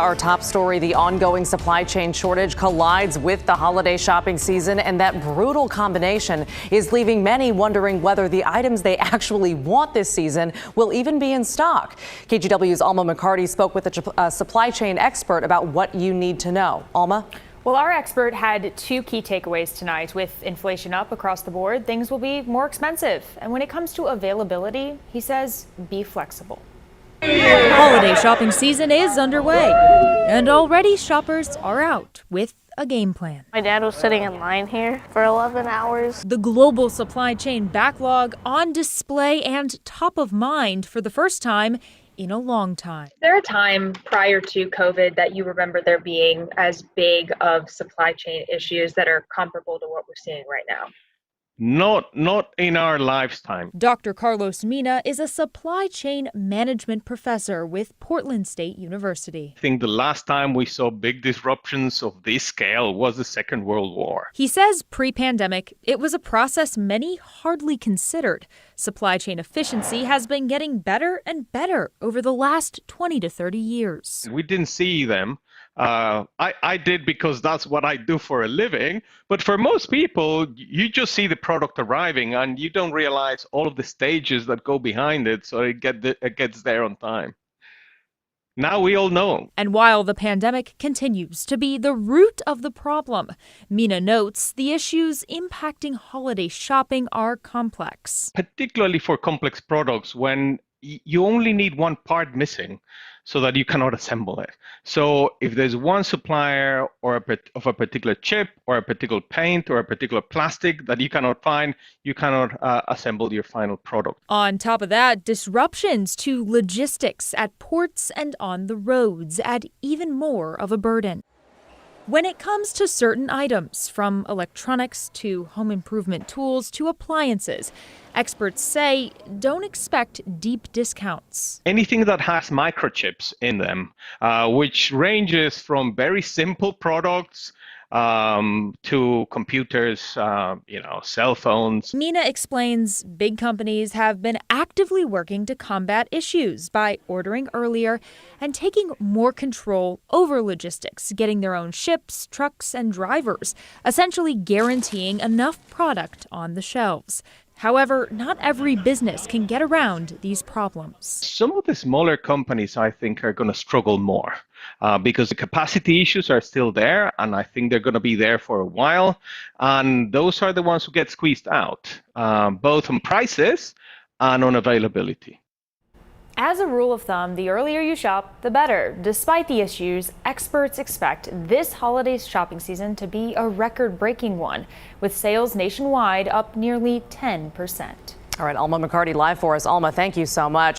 Our top story, the ongoing supply chain shortage collides with the holiday shopping season, and that brutal combination is leaving many wondering whether the items they actually want this season will even be in stock. KGW's Alma McCarty spoke with a supply chain expert about what you need to know. Alma? Well, our expert had two key takeaways tonight. With inflation up across the board, things will be more expensive. And when it comes to availability, he says be flexible. Holiday shopping season is underway, and already shoppers are out with a game plan. My dad was sitting in line here for 11 hours. The global supply chain backlog on display and top of mind for the first time in a long time. Is there a time prior to COVID that you remember there being as big of supply chain issues that are comparable to what we're seeing right now? Not in our lifetime. Dr. Carlos Mina is a supply chain management professor with Portland State University. I think the last time we saw big disruptions of this scale was the Second World War. He says pre-pandemic, it was a process many hardly considered. Supply chain efficiency has been getting better and better over the last 20 to 30 years. We didn't see them. I did because that's what I do for a living. But for most people, you just see the product arriving and you don't realize all of the stages that go behind it, so it gets there on time. Now we all know. And while the pandemic continues to be the root of the problem, Mina notes the issues impacting holiday shopping are complex. Particularly for complex products when you only need one part missing so that you cannot assemble it. So if there's one supplier of a particular chip or a particular paint or a particular plastic that you cannot find, you cannot assemble your final product. On top of that, disruptions to logistics at ports and on the roads add even more of a burden. When it comes to certain items, from electronics to home improvement tools to appliances, experts say don't expect deep discounts. Anything that has microchips in them, which ranges from very simple products to computers, cell phones. Mina explains big companies have been actively working to combat issues by ordering earlier and taking more control over logistics, getting their own ships, trucks, and drivers, essentially guaranteeing enough product on the shelves. However, not every business can get around these problems. Some of the smaller companies, I think, are going to struggle more because the capacity issues are still there, and I think they're going to be there for a while. And those are the ones who get squeezed out, both on prices and on availability. As a rule of thumb, the earlier you shop, the better. Despite the issues, experts expect this holiday shopping season to be a record-breaking one, with sales nationwide up nearly 10%. All right, Alma McCarty live for us. Alma, thank you so much.